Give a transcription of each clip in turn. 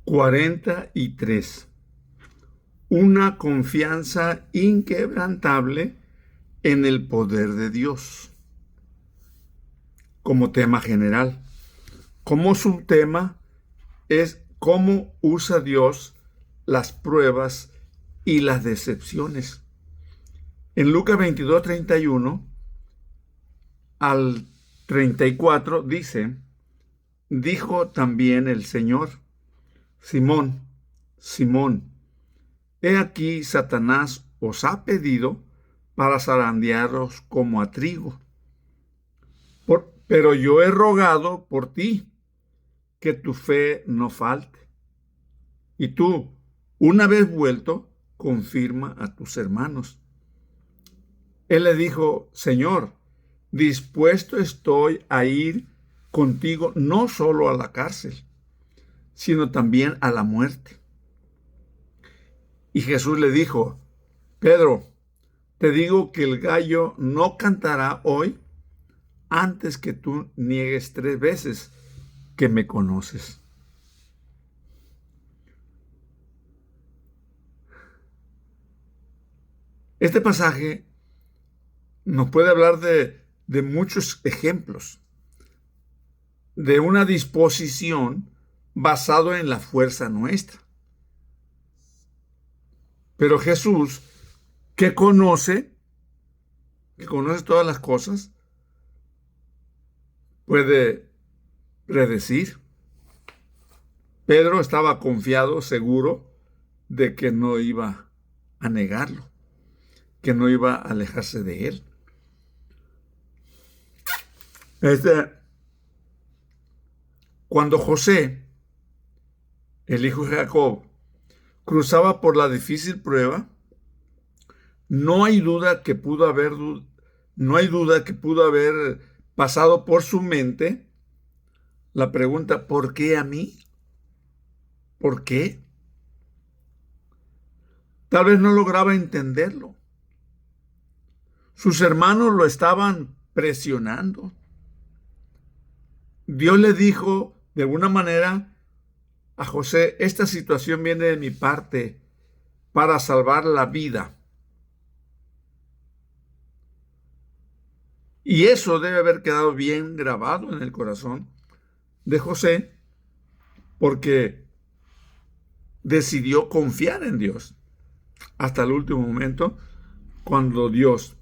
43. Una confianza inquebrantable en el poder de Dios. Como tema general. Como subtema es cómo usa Dios las pruebas y las decepciones. En Lucas 22:31 al 34 dice: dijo también el Señor: Simón, Simón, he aquí Satanás os ha pedido para zarandearos como a trigo. Pero yo he rogado por ti, que tu fe no falte. Y tú, una vez vuelto, confirma a tus hermanos. Él le dijo: Señor, dispuesto estoy a ir contigo no solo a la cárcel, sino también a la muerte. Y Jesús le dijo: Pedro, te digo que el gallo no cantará hoy antes que tú niegues 3 veces que me conoces. Este pasaje nos puede hablar de muchos ejemplos, de una disposición basado en la fuerza nuestra. Pero Jesús, que conoce todas las cosas, puede predecir. Pedro estaba confiado, seguro, de que no iba a negarlo, que no iba a alejarse de él. Cuando José, el hijo de Jacob, cruzaba por la difícil prueba, no hay duda que pudo haber pasado por su mente la pregunta: ¿por qué a mí? ¿Por qué? Tal vez no lograba entenderlo. Sus hermanos lo estaban presionando. Dios le dijo de alguna manera a José: esta situación viene de mi parte para salvar la vida. Y eso debe haber quedado bien grabado en el corazón de José, porque decidió confiar en Dios hasta el último momento, cuando Dios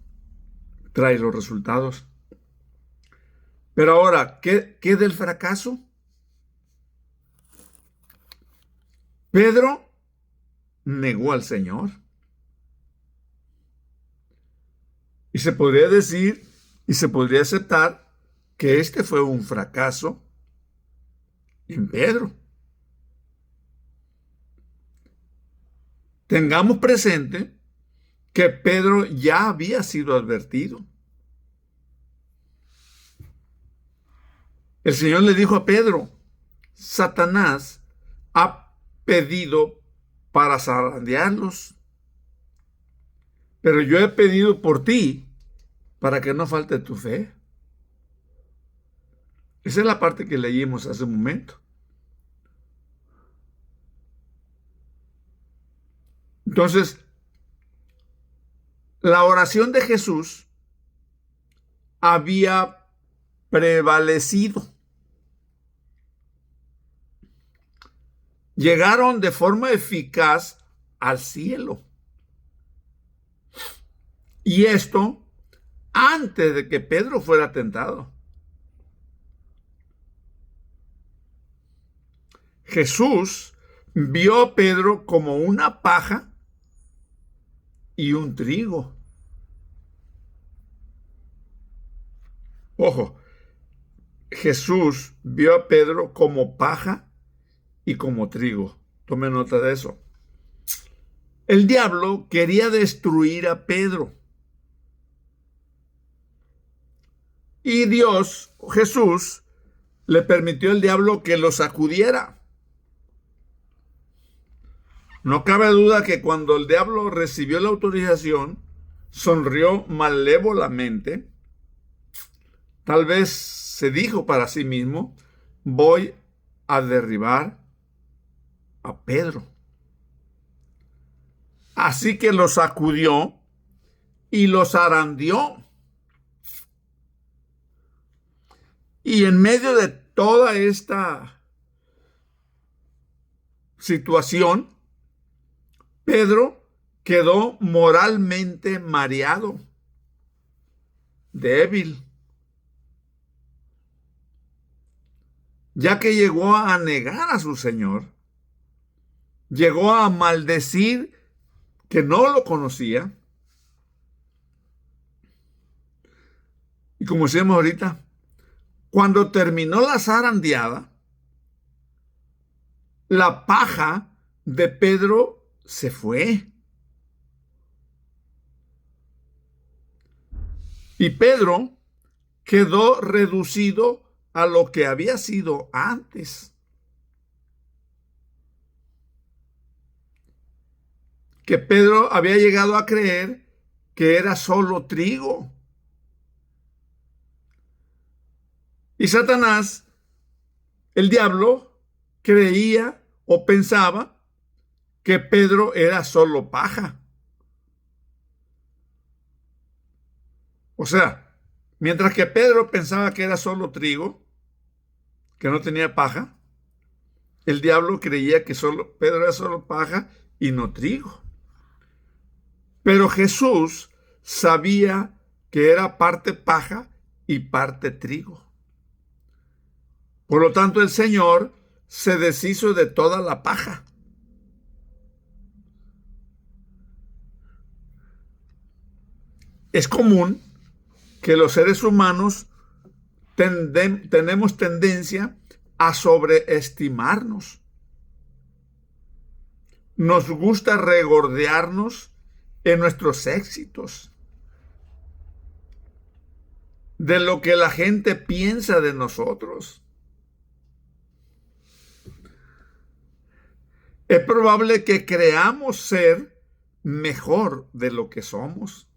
trae los resultados. Pero ahora, ¿qué del fracaso? Pedro negó al Señor. Y se podría decir, y se podría aceptar, que este fue un fracaso en Pedro. Tengamos presente que Pedro ya había sido advertido. El Señor le dijo a Pedro: Satanás ha pedido para zarandearlos, pero yo he pedido por ti para que no falte tu fe. Esa es la parte que leímos hace un momento. Entonces, la oración de Jesús había prevalecido. Llegaron de forma eficaz al cielo. Y esto antes de que Pedro fuera tentado. Jesús vio a Pedro como una paja y un trigo. Ojo, Jesús vio a Pedro como paja y como trigo. Tome nota de eso. El diablo quería destruir a Pedro. Y Dios, Jesús, le permitió al diablo que lo sacudiera. No cabe duda que cuando el diablo recibió la autorización, sonrió malévolamente. Tal vez se dijo para sí mismo: voy a derribar a Pedro. Así que lo sacudió y lo zarandeó. Y en medio de toda esta situación, Pedro quedó moralmente mareado, débil, ya que llegó a negar a su Señor, llegó a maldecir que no lo conocía. Y como decíamos ahorita, cuando terminó la zarandeada, la paja de Pedro se fue. Y Pedro quedó reducido a lo que había sido antes. Que Pedro había llegado a creer que era solo trigo. Y Satanás, el diablo, creía o pensaba que Pedro era solo paja. O sea, mientras que Pedro pensaba que era solo trigo, que no tenía paja, el diablo creía que Pedro era solo paja y no trigo. Pero Jesús sabía que era parte paja y parte trigo. Por lo tanto, el Señor se deshizo de toda la paja. Es común que los seres humanos tenemos tendencia a sobreestimarnos. Nos gusta regordearnos en nuestros éxitos, de lo que la gente piensa de nosotros. Es probable que creamos ser mejor de lo que somos,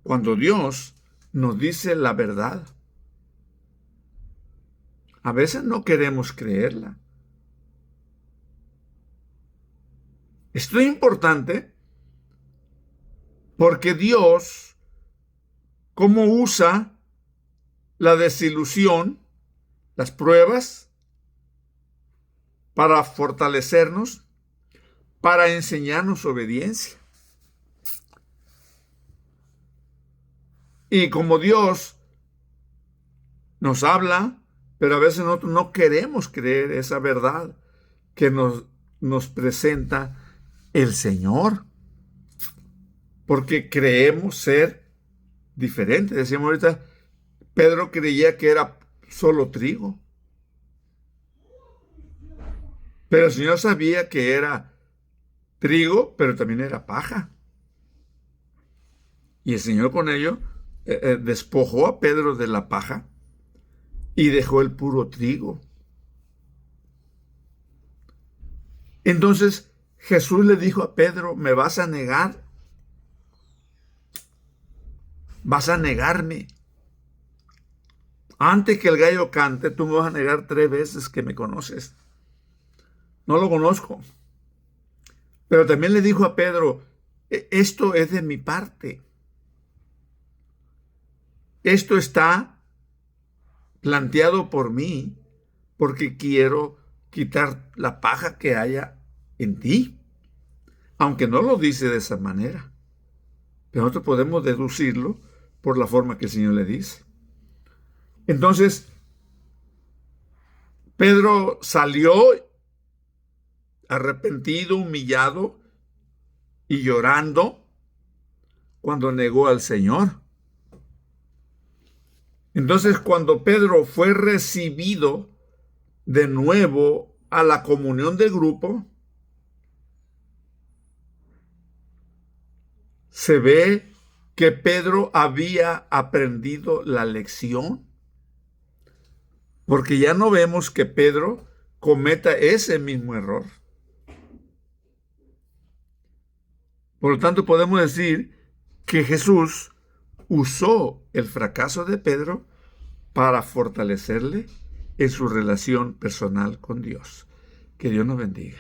cuando Dios nos dice la verdad. A veces no queremos creerla. Esto es importante porque Dios, ¿cómo usa la desilusión, las pruebas, para fortalecernos, para enseñarnos obediencia? Y como Dios nos habla, pero a veces nosotros no queremos creer esa verdad que nos presenta el Señor, porque creemos ser diferentes. Decíamos ahorita, Pedro creía que era solo trigo, pero el Señor sabía que era trigo, pero también era paja. Y el Señor con ello despojó a Pedro de la paja y dejó el puro trigo. Entonces Jesús le dijo a Pedro, ¿me vas a negar? ¿Vas a negarme? Antes que el gallo cante, tú me vas a negar 3 veces que me conoces. No lo conozco. Pero también le dijo a Pedro, esto es de mi parte. Esto está planteado por mí porque quiero quitar la paja que haya en ti. Aunque no lo dice de esa manera. Pero nosotros podemos deducirlo por la forma que el Señor le dice. Entonces, Pedro salió arrepentido, humillado y llorando cuando negó al Señor. Entonces, cuando Pedro fue recibido de nuevo a la comunión del grupo, se ve que Pedro había aprendido la lección, porque ya no vemos que Pedro cometa ese mismo error. Por lo tanto, podemos decir que Jesús usó el fracaso de Pedro para fortalecerle en su relación personal con Dios. Que Dios nos bendiga.